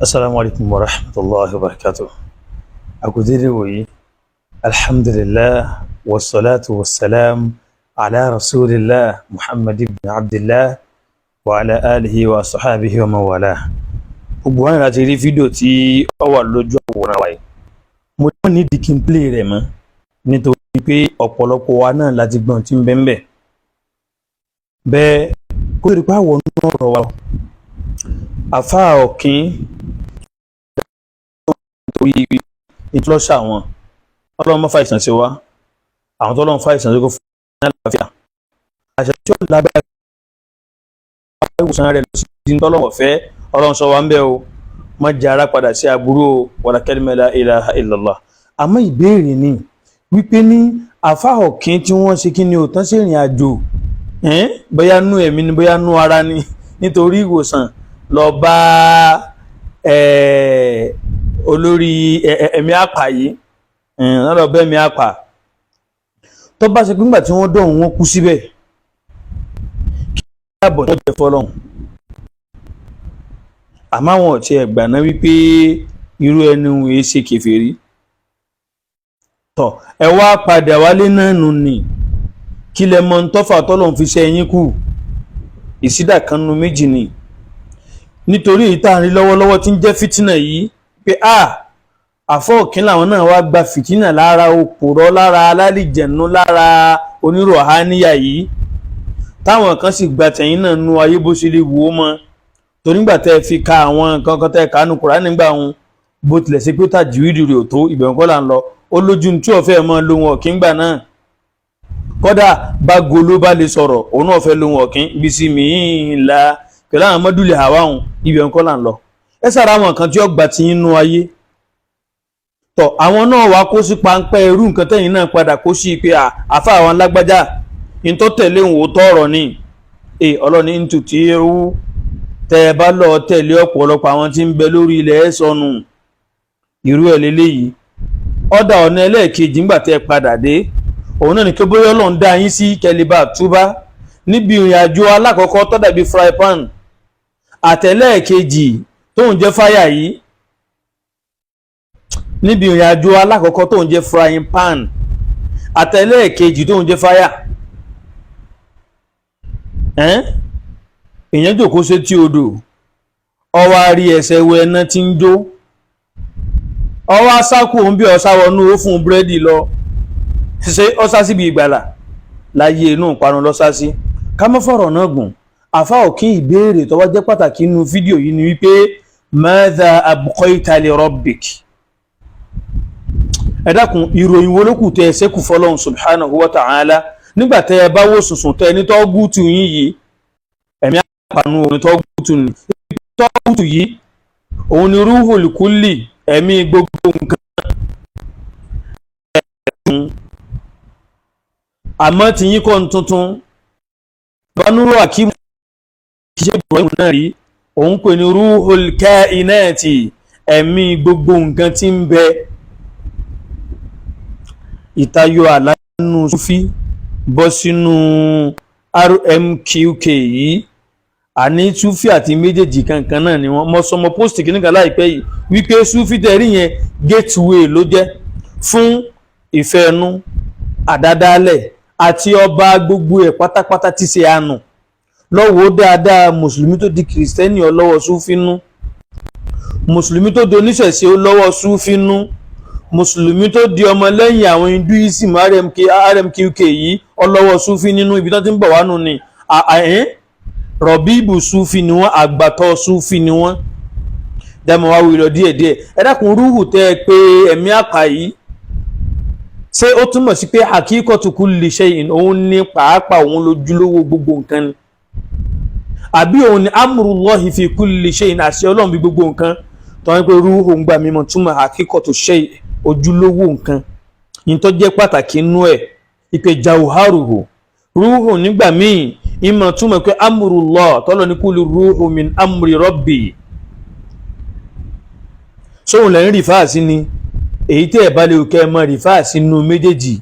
Assalamu alaikum wa rahmatullahi wa barakatuh. Akudiri woyi. Alhamdulillah wassalatu wassalam ala rasulillah Muhammad ibn Abdullah wa ala alihi wa sahabihi wa mawala. Gbogbo wa láti rí fídíò tí ó wà lójú àwòrán wa yìí. Mo ní need kí n play rẹ̀ mọ́ nítorí pé ọ̀pọ̀lọpọ̀ wa náà láti gbọ́n tí ń bẹ ńbẹ̀. Bẹ́ẹ̀ kó rí pa wọnú ọ̀rọ̀ wa. Àfáà Ọ̀kín torí ìtúlọ́ṣà wọn ọlọ́run mọ́ fàìsàn sí wa àwọn tó lọ́run fàìsàn sí kó fún ní àlàáfíà àṣẹ tí ó lágbára ìwòsàn rẹ̀ lọ sí ìdí tọ́lọ́wọ̀ fẹ́ ọlọ́run sọ wa ń bẹ́ o má jẹ́ ara padà sí aburú wala kalima la ilaha illallah. Àmọ́ ìbéèrè ni wípé ní àfáà Ọ̀kín tí wọ́n ṣe kí ni ò tán sí ìrìn àjò bóyá nú ẹ̀mí ni bóyá nú ara ni nítorí ìwòsàn lọ bá olórí ẹ̀mí àpà yìí lọ́dọ̀ bẹ́ẹ̀ mi àpà tó bá ṣe pé nígbà tí wọ́n dọ̀hún wọn kú síbẹ̀ kí ààbọ̀ tó jẹ́ fọlọ́hún àmọ́ àwọn ọ̀tí ẹ̀gbà náà wípé irú ẹni òun èé ṣe kèfèrí tọ̀ ẹ wá padà wálé náà nù ní kí lẹ mọ tọ́fà tọ́lọ́hún fi ṣe ẹyin kù ìsídà kan nu méjì ni nítorí ìta àrí lọ́wọ́lọ́wọ́ tí ń jẹ́ fìtínà yìí pé àfáà Ọ̀kín làwọn náà wá gba fìtínà lára òpòrọ́ lára alálìjẹ̀nú lára onírọ̀háníyà yìí táwọn kan sì gba tẹ̀yìn náà nu ayé bó ṣe lè wò ó mọ́ torí nígbà tẹ́ fi ka àwọn nǹkan kan tẹ́ kánú Kùránì nígbà wọn bó tilẹ̀ ṣe pé tàjíwìdì rẹ̀ ò tó ìbẹ̀rù kọ́ là ń lọ ó lójú tí ọ̀fẹ́ mọ́ lóhun Ọ̀kín gbà náà kọ́dà bá golo bá lè sọ̀rọ̀ òun náà fẹ́ lóhun Ọ̀kín bismillah pẹ̀lú àwọn mọ́dúlẹ̀ àwáhùn ìbẹ̀rù kọ́ là ń lọ ẹ sára àwọn kan tí ó gbà tí yín nú ayé tọ àwọn náà wá kó sí páńpẹ́ irú nǹkan tẹ́yìn náà padà kó sí pé àfáà àwọn lágbájá in tó tẹ̀lé òun tó ọ̀rọ̀ ni ọlọ́ni ń tù tí ewu tẹ́ ẹ bá lọ tẹ̀lé ọ̀pọ̀lọpọ̀ àwọn tí ń bẹ lórí ilẹ̀ ẹ̀ sọnù irú ẹ̀ lélẹ́yìí ọ̀dà ọ̀nà ẹlẹ́ẹ̀kejì ńgbà tẹ́ ẹ padà dé òun náà ní kí bóyá Ọlọ́run dá yín sí kẹlẹ́bà túbá níbi ìrìn àjò alákọ̀ọ́kọ́ tó dàbí fry pan àtẹ̀lẹ́ẹ̀kejì tóun jẹ́ fáyà yìí níbi ìrìn àjò alákọ̀ọ́kọ́ tóun jẹ́ frying pan àtẹ̀lẹ́ẹ̀kejì tóun jẹ́ fáyà èèyàn jòkó sétí odò ọwọ́ àrí ẹsẹ̀ wẹ ẹná tí ń jó ọwọ́ asákù òun bí ọ̀sá wọnú ó fún búrẹ́dì lọ ṣe ọ́sá síbi ìgbàlà láyé inú ìparun lọ́sá sí ká mọ́ fọ̀rọ̀ náà gùn àfáà Ọ̀kín ìbéèrè tó wá jẹ́ pàtàkì nínú fídíò yìí ni wípé madha abqaita li rabbik ẹ dákun ìròyìn wo ló kù tẹ́ ẹ ṣẹ́kù fọ́lọ́hun subhanahu wa ta'ala nígbà tẹ́ ẹ bá wò sùnsùn tẹ́ ẹni tó gúútù yín yìí ẹ̀mí àpànù òun tó gúútù ní tó gúútù yìí òun ni ruhul kulli ẹ̀mí gbogbo nǹkan àmọ́ ti yín kọ́ tuntun banúrò àkíwò kí ṣe Ibrahim náà rí òun pè ní ruhul kainati ẹ̀mí gbogbo nǹkan tí ń bẹ ìtayọ àlánú Súfí bọ́ sínú RMQK yìí àní Súfí àti méjèèjì kankan náà ni wọ́n mọ́sọmọ post kìnnìkan láìpẹ́ yìí wípé Súfí tẹ̀rí yẹn gateway ló jẹ́ fún ìfẹ́ ẹnu àdádálẹ̀ àti ọba gbogbo ẹ̀ pátápátá tí ṣe àánú lọ́wọ́ dáadáa mùsùlùmí tó di kìrìsìtẹ́nì ọlọ́wọ́ Súfí nú mùsùlùmí tó di oníṣẹ̀ṣe ọlọ́wọ́ Súfí nú mùsùlùmí tó di ọmọ lẹ́yìn àwọn Hinduism RMQK yìí ọlọ́wọ́ Súfí nínú ibi tó ti ń bọ̀ wá nù ni rọ̀bíbù Súfí ni wọ́n àgbàtọ́ Súfí ni wọ́n dámọ̀ wá wílọ díẹ̀díẹ̀ ẹ dákun rúhù tẹ́ ẹ pé ẹ̀mí àpá yìí ṣé ó túmọ̀ sí pé hakikatu kulli shay'in òun ní pàápàá òun lójúlówó gbogbo nǹkan ni àbí òun ni amrullahi fi kulli shay'in àṣẹ Ọlọ́run bí gbogbo nǹkan tó ń pè rúhù ń gbà mímọ̀ túmọ̀ hakikatu shay'in ojúlówó nǹkan yìí tó jẹ́ pàtàkì inú ẹ̀ ìpè jawharuhu rúhù nígbà míì ìmọ̀ túmọ̀ pé amrullah tọ́lọ́ ní kúlù rúhù min amri rabbi sóhun lẹ́yìn rìfáàsì ni èyí tẹ́ ẹ̀ bá lè kẹ́ ẹ mọ́ rìfáàsì nínú méjèèjì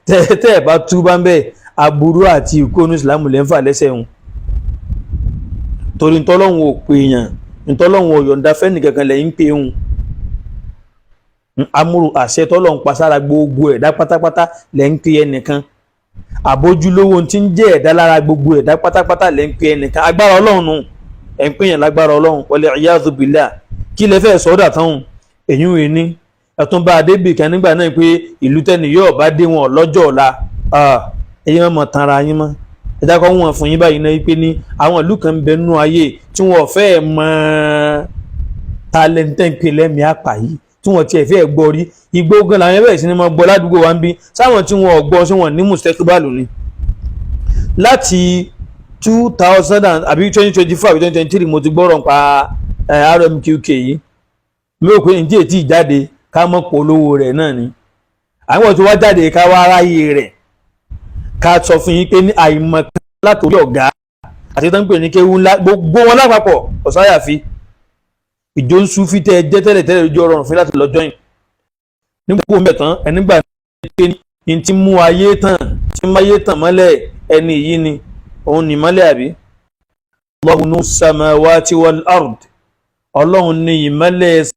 tẹ́ ẹ̀ bá tú bá ń bẹ́ aburú àti ìkónú ìsìlámù lẹ́ńfà lẹ́sẹ̀ wọn torí tọ́lọ́hun ò pè èèyàn ntọ́lọ́hun ọ̀yọ̀ǹda fẹ́ni kankan lẹ́yìn pé òun amúrù àṣẹ tọ́lọ́hun pasára gbogbo ẹ̀dá pátápátá lẹ́yìn pé ẹnìkan àbójúlówó tí ń jẹ́ ẹ̀dá lára gbogbo ẹ̀dá pátápátá lẹ́yìn pé ẹnìkan agbára ọlọ́run nù ẹ̀ ń pè yàn lágbára ọlọ́run wal iyadhu billah kí lẹ fẹ́ sọ́dà táwọn èyún yìí ní ẹ̀tún bá adébì kan nígbà náà pé ìlú tẹ́ni yóò bá dé wọn lọ́jọ́ ọ̀la ẹ̀yin mọ̀ tán ara yín mọ́ ẹ̀dá kan wọn fún yín báyìí náà pé ní àwọn ìlú kan bẹ nú ayé tí wọn fẹ́ mọ̀ talẹ́ntẹ́ ń pè lẹ́mìí àpà yìí tí wọn tiẹ̀ fẹ́ gbọ́ rí igbó gan làwọn ẹ̀bẹ̀ sí ni mo gbọ́ ládùúgbò wa ń bí sáwọn tí wọn gbọ́ sí wọn ní mùsítẹ́kíbàlù ni láti 2000 àbí 2025 àbí 2023 mo ti gbọ́rọ̀ pa RMQK yìí mi ò pé ní díẹ̀ tí ì jáde ká mọ̀ polówó rẹ̀ náà ni àwọn tí wá jáde ká wá ráyè rẹ̀ ká sọ fún yín pé ní àìmọ̀ kan látòrí ọ̀gá àti tó ń pè ní kéwú ńlá gbogbo wọn lápapọ̀ ọ̀sáyàfi ìjọ ń sún fi tẹ́ ẹ jẹ́ tẹ́lẹ̀ lójú ọ̀rọ̀ fún láti lọ́jọ́ yìí nígbà kó mẹ́tàn ẹnigbà pé ní ti mú ayé tàn tí máyé tàn mọ́lẹ̀ ẹni yìí ni òun ní mọ́lẹ̀ àbí Allahu nuru samawati wal ard ọlọ́run ní ìmọ́lẹ̀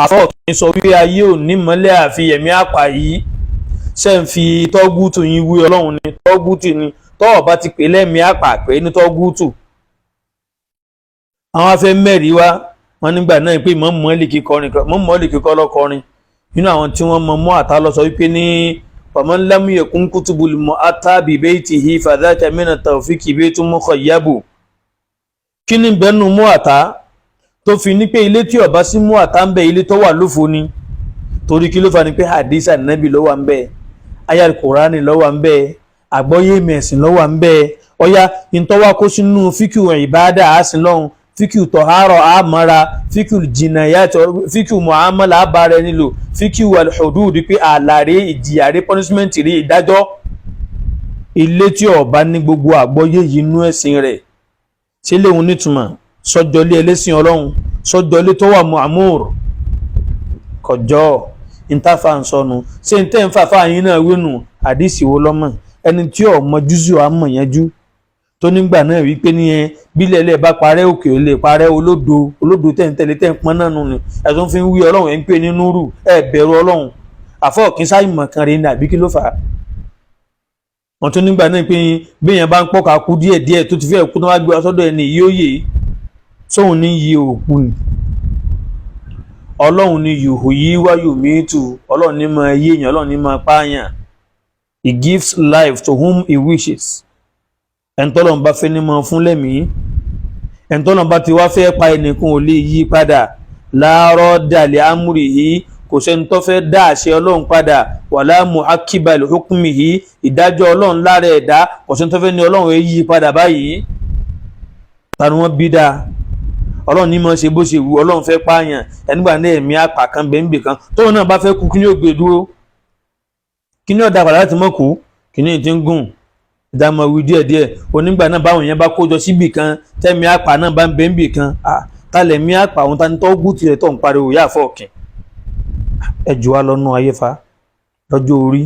àfọ́ọ̀kì sọ wípé ayé ò ní mọ́lẹ̀ àfi ẹ̀mí àpà yìí ṣe ń fi tọ́gùtù yín wí ọlọ́run ní tọ́gùtù ni tọ́ọ̀ bá ti pè lẹ́mí àpà pé ní tọ́gùtù àwọn afẹ́ mẹ́rin wá wọn nígbà náà pé Imam Málíkì kọ́ lọ́kọrin nínú àwọn tí wọ́n mọ mọ́ àtà lọ sọ wípé ní faman lam yakun kutubul mu'atta bi baytihi fadhaka mina tawfiki baytun mukhayyabu kí ni bẹ́nu mọ́ àtà tó fi ní pé ilé tí ó bá sí mọ́ àtà ń bẹ ilé tó wà lófo ni torí kí ló fà ní pé hadith Ànábì ló wà ń bẹ aya al-Qur'ani ló wà ń bẹ àgbọ́yé mẹ̀sìn ló wà ń bẹ ọya ìtọ́wá kó sínú fíkìú ìbádà àásìn lọ́hùn fíkìú tọ̀hárọ̀ àmọ́ra fíkìú jìnnàyàtọ̀ fíkìú muamala àbára ẹni lò fíkìú al-hudud pé àlàrí ìjìyàrí punishment rí ìdájọ́ ilé tí ó bá ní gbogbo àgbọ́yé yìí nú ẹ̀sìn rẹ̀ ṣé léwu nítumọ̀ sọ́jọ́lé ẹlẹ́sìn ọlọ́run sọ́jọ́lé tó wà mu'amur kọjọ́ ìntàfà ń sọnù ṣé ń tẹ́ ń fàfà yín náà wínú àdìsí wo lọ́mọ ẹni tí ó mọ júzù àmọ̀ yẹn jú tó nígbà náà wípé nìyẹn bílẹ̀ ilẹ̀ bá parẹ́ òkè ò lè parẹ́ olódo tẹ̀ǹtẹ̀lẹ̀ tẹ̀ ń pọ́n náà nù ni ẹ̀sùn fi ń wí ọlọ́run ẹ̀ ń pè ní núrù ẹ̀ bẹ̀rù ọlọ́run àfọ̀kín sáìmọ̀ kan rèé ní àbí kí ló fà á. wọ́n tún nígbà náà pé béèyàn bá ń pọ́ka kú díẹ̀díẹ̀ tó ti fẹ́ kú tó wá gbé ọsọ́dọ̀ ẹni yóò yè sóhun ní yí òkú ni ọlọ́run ní yòhò yí wáyò mìítù ọlọ́run ní máa yé èèyàn ọlọ́run ní máa pààyàn he gives life to whom he wishes ẹ̀ńtọ́lọ́n bá fẹ́ ní mọ́ fún lẹ́mìí ẹ̀ńtọ́lọ́n bá ti wá fẹ́ pa ẹnìkan ò lè yí padà láàárọ̀ dàlẹ́ amúrì yìí kò sẹ́ni tó fẹ́ dá àṣẹ ọlọ́run padà wàlá mu'aqqiba li hukmihi ìdájọ́ ọlọ́run lára ẹ̀dá kò sẹ́ni tó fẹ́ ní ọlọ́run yí padà báyìí tani wọ́n bí dáa ọlọ́run ní mọ́ ṣe bó ṣe wù ọlọ́run fẹ́ pààyàn ẹnìgbà ní ẹ̀mí àpà kan bẹ́ńbì kan tóun náà bá fẹ́ kú kí ni ó gbé dúró kí ni ó dá padà láti mọ́ kú kí ni ti ń gùn ìdámọ̀ wí díẹ̀díẹ̀ onígbà náà báwọn èèyàn bá kójọ síbì kan tẹ́mi àpà náà bá ń bẹ́ ń bì kan tálẹ̀ mí àpà òun tani tó gùn tirẹ̀ tó ń pariwo yá fọ́ọ̀kì ẹjọ́ wa lọ́nà ayé fa lọ́jọ́ orí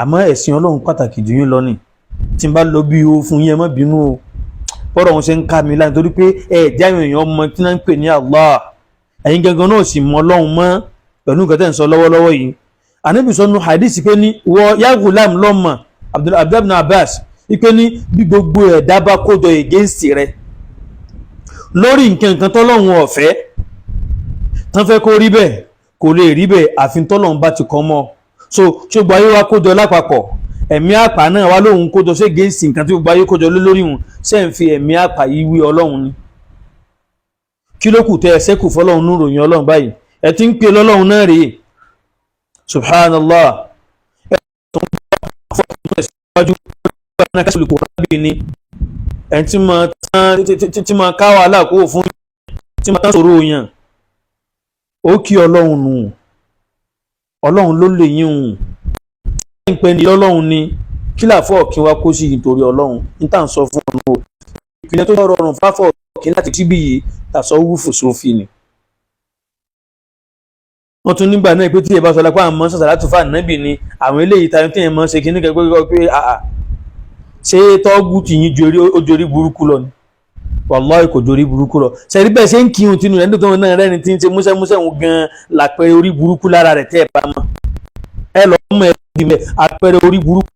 àmọ́ ẹ̀sìn ọlọ́run pàtàkì jù yín lọ ni tí n bá lọ bí o fún yín ẹ má bínú o bọ́dọ̀ wọn ṣe ń ká mi láì torí pé ẹ̀ẹ́dí àwọn èèyàn ọmọ tí wọ́n ń pè ní Allah ẹ̀yin gangan náà sì mọ ọlọ́run mọ́ pẹ̀lú nǹkan tẹ́ ń sọ lọ́wọ́lọ́wọ́ yìí Ànábì sọ nínú hadith pé ní wọ ya gulam lọ́mọ Abdullahi ibn Abbas ipe ní bí gbogbo ẹ̀dá bá kójọ against rẹ lórí nǹkan tọ́lọ́run ọ̀fẹ́ tán fẹ́ kó rí bẹ́ẹ̀ kò lè rí bẹ́ẹ̀ àfi tọ́lọ́run bá ti kọ́ mọ́ so ṣùgbọ́n ayé wa kójọ lápapọ̀ ẹ̀mí àpà náà wá lóhun kójọ sí against nǹkan tí gbogbo ayé kójọ lórí wọn ṣe ń fi ẹ̀mí àpà yìí wí ọlọ́run ni kí ló kù tẹ́ ẹ sẹ́kù fọlọ́run ní ròyìn ọlọ́run báyìí ẹ ti ń pè lọ́lọ́run náà rèé subhanallah tí ma ká wàhálà kó fún tí ma tán sọ̀rọ̀ òyàn ó kí ọlọ́run nù ọlọ́run ló lè yín òun ń pẹ́ ní ọlọ́run ni kí làfọ́ kí wá kó sí nítorí ọlọ́run ní tà ń sọ fún ọ̀nà o ìpìlẹ̀ tó rọrùn fáfọ́ kí láti síbí yìí tàṣọ wúfù sófin ni wọ́n tún nígbà náà pé tí ẹ bá sọ lápá àmọ́ sọ̀sà láti fà nábì ni àwọn eléyìí tàbí tí ẹ mọ́ ṣe kí ní kẹ́kọ́ pé àà ṣé tọ́gù tí yín ojórí burúkú lọ ni wàláhì kò jórí burúkú lọ sẹ́rí bẹ́ẹ̀ ṣe ń kírun tinú rẹ̀ nítorí náà rẹ́ni tí ń ṣe múṣẹ́múṣẹ́ òun gan lápẹ̀rẹ̀ orí burúkú lára rẹ̀ tẹ́ ẹ̀ bá mọ̀ ẹ lọ mọ̀ ẹ di mẹ́ àpẹẹrẹ orí burúkú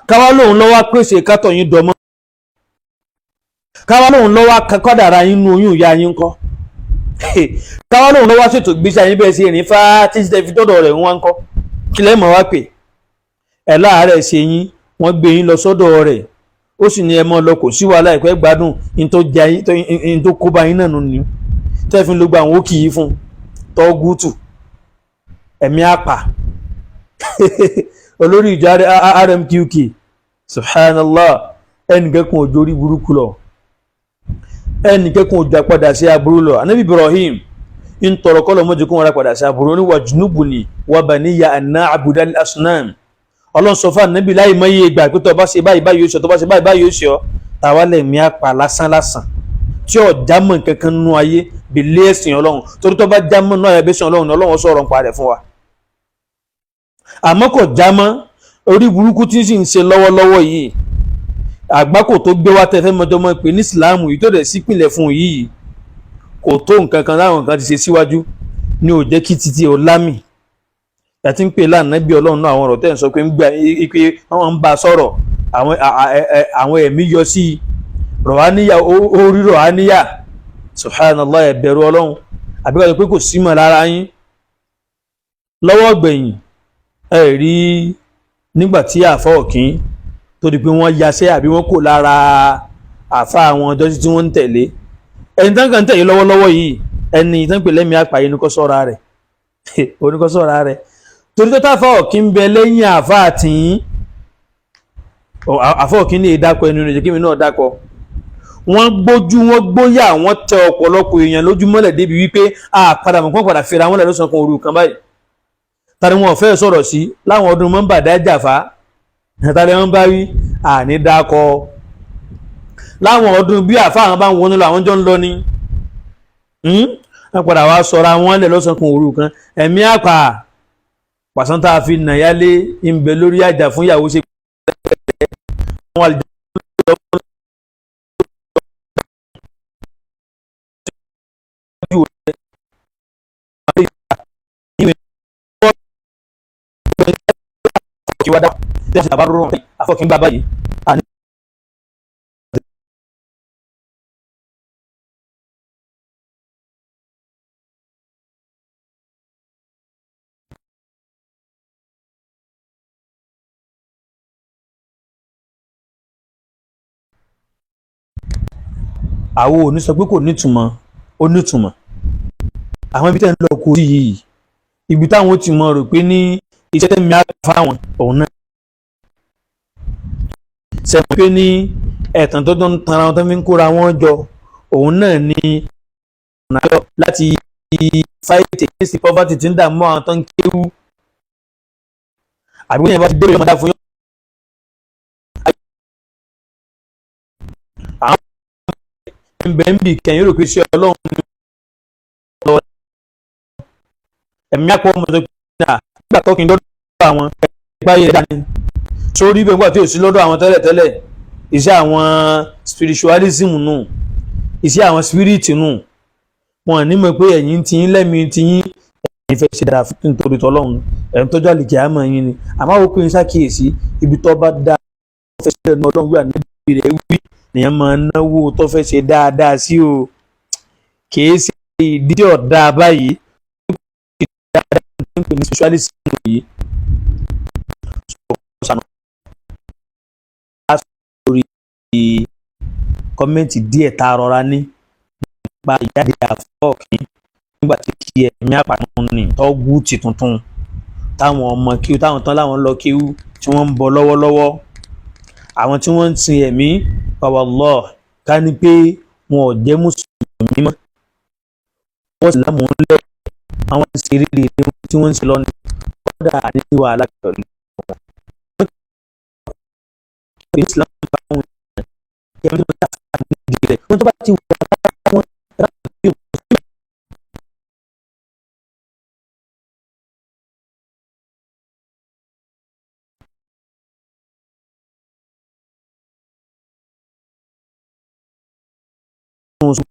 káwá lóun lọ́wọ́ pèsè kátọ̀ yín dọ́mọ́ káwá lóun lọ́wọ́ kọ́dàrà yín nu oyún ìyá yín kọ́ káwá lóun lọ́wọ́ ṣètò ìgbésí ayé bẹ́ẹ̀ sí ẹ̀rín fá títí tẹ́ fi dọ́dọ̀ rẹ̀ wọ́n ń kọ́ kí lẹ́ mọ̀ wá pé ẹ̀ láàárẹ̀ ṣe yín wọ́n gbé yín lọ sọ́dọ̀ rẹ̀ ó sì ní ẹ mọ́ lọ kò sí wàhálà ìpẹ́ gbádùn in tó kó bá yín náà nù ní tẹ́ fi ló gba àwọn òkì yìí fún tọ́gùtù ẹ̀mí àpà olórí ìjọ RMQK subhanallah ẹnìkẹ́kùn òjò orí burúkú lọ ẹnìkẹ́kùn òjò àpadà sí aburú lọ anabi Ibrahim ń tọrọ kọ́lọ̀ mọ́jú kún wọn padà sí aburú ní wajnubni wa baniya an na'buda al-asnam ọlọ́run sọ fún anabi láì mọ iye ìgbà pé tó bá ṣe báyìí báyìí yóò ṣe tó bá ṣe báyìí báyìí yóò ṣe ọ tàwa lẹ̀mí àpà lásán lásán tí ò jámọ́ kankan nínú ayé bèlé ẹ̀sìn ọlọ́run torí tó bá jámọ́ náà ẹ̀ bẹ́sìn ọlọ́run sọ̀rọ̀ ń parẹ́ fún wa àmọ́ kò jámọ́ orí burúkú tí ń sì ń ṣe lọ́wọ́lọ́wọ́ yìí àgbákò tó gbé wá tẹ́fẹ́ mọ́jọ́mọ́ pé ní ìsìláàmù yìí tó dẹ̀ sípìlẹ̀ fún yìí kò tó nǹkan kan láwọn kan ti ṣe síwájú ní ò jẹ́ kí títí ò lámì yàtí ń pè lánàá bí ọlọ́run náà àwọn ọ̀rọ̀ tẹ́ ń sọ pé ń gbà pé wọ́n ń bá a sọ̀rọ̀ àwọn ẹ̀mí yọ sí rọ̀háníyà orí rọ̀háníyà subhanallah ẹ̀bẹ̀rù ọlọ́run àbíkájọ pé kò símọ̀ lára yín lọ́wọ́ gbẹ̀yìn ẹ rí nígbà tí àfọ ọ̀kín tó di pé wọ́n yaṣẹ́ àbí wọ́n kò lára àfa àwọn ọjọ́ tí wọ́n ń tẹ̀lé ẹni tán kàn ń tẹ̀lé lọ́wọ́lọ́wọ́ yìí ẹni tán pè lẹ́mí àpàyè oníkọ́sọ́ra rẹ̀ oníkọ́sọ́ra rẹ̀ torí tó táfà ọ̀kín bẹ lẹ́yìn àfa àtìyín àfọ ọ̀kín ní ìdákọ̀ ẹnu rẹ̀ kí mi náà dákọ̀ wọ́n gbójú wọ́n gbóyà wọ́n tẹ ọ̀pọ̀lọpọ̀ èèyàn lójúmọ́lẹ̀ débi wípé àpadà mọ̀ kán padà fẹ́ra wọn lẹ̀ lọ́sàn kan òru kan báyìí tani wọn fẹ́ sọ̀rọ̀ sí láwọn ọdún mọ́ńbà dájàfá tani wọn bá wí àní dákọ láwọn ọdún bí àfa àwọn bá ń wọnú lọ àwọn jọ ń lọ ní wọn padà wá sọ̀rọ̀ àwọn lẹ̀ lọ́sàn kan òru kan ẹ̀mí àpà pàṣán tá a fi nàyálé ń bẹ lórí àjà fún ìyàwó ṣe wọn àlejò wada tẹsí àbárò àfọkín bá báyìí àní. àwọn ò ní sọ pé kò nítumọ̀ ó nítumọ̀ àwọn ibi tẹ́ ń lọ kó sí yìí ibi táwọn ti mọ̀ rò pé ní iṣẹ́ tẹ́mi á fáwọn òun náà sẹ́mi pé ní ẹ̀tàn tó ń tan ara wọn tó fi ń kóra wọn jọ òun náà ní ọ̀nà àjọ láti fight against poverty tí ń dààmú àwọn tó ń kéwú àbí wọ́n yẹn bá ti dé ìlú ọmọdé fún yín. àwọn ẹ̀ǹbẹ̀ ń bì kẹ́yìn rò pé ṣé ọlọ́run ní ọ̀rọ̀ ẹ̀mí àpò ọmọ tó kí nígbà tó kí n lọ́dọ̀ àwọn ẹ̀gbá yẹn dání sórí bẹ́ẹ̀ nígbà tí ò sí lọ́dọ̀ àwọn tẹ́lẹ̀tẹ́lẹ̀ iṣẹ́ àwọn spiritualism nù iṣẹ́ àwọn spirit nù wọn ní mọ̀ pé ẹ̀yin ti yín lẹ́mìí ti yín ẹ̀yin fẹ́ ṣe dára fún nítorí tọ́lọ́run ẹ̀yin tọ́jú àlìkè àmọ́ yín ni àmọ́ àwọn òkú yín ṣàkíyèsí ibi tó bá dá tó fẹ́ ṣe lẹ́nu ọlọ́run wíwà níbi rẹ̀ wí nìyẹn máa náwó tó fẹ́ ṣe dáadáa sí o kìí ṣe ìdí ọ̀dà báyìí ní spiritualism yìí lórí kọ́mẹ́ǹtì díẹ̀ tá a rọra ní nípa ìjáde àfọ́ọ̀kín nígbà tí kí ẹ̀mí àpànù ní tọ́gù ti tuntun táwọn ọmọ kíw táwọn tán láwọn lọ kíw tí wọ́n ń bọ̀ lọ́wọ́lọ́wọ́ àwọn tí wọ́n ń sin ẹ̀mí wallah ká ní pé wọn ò jẹ́ mùsùlùmí mọ́ wọ́n sì lámọ̀ ń lẹ̀ àwọn ìṣeré tí wọ́n ń ṣe lọ́nà kọ́dà àdéhùn wàhálà pẹ̀lú wọn. Islam bá wọn yẹn ló dá àdéhùn rẹ̀ wọ́n tó bá ti wà láwọn ráàyè oṣù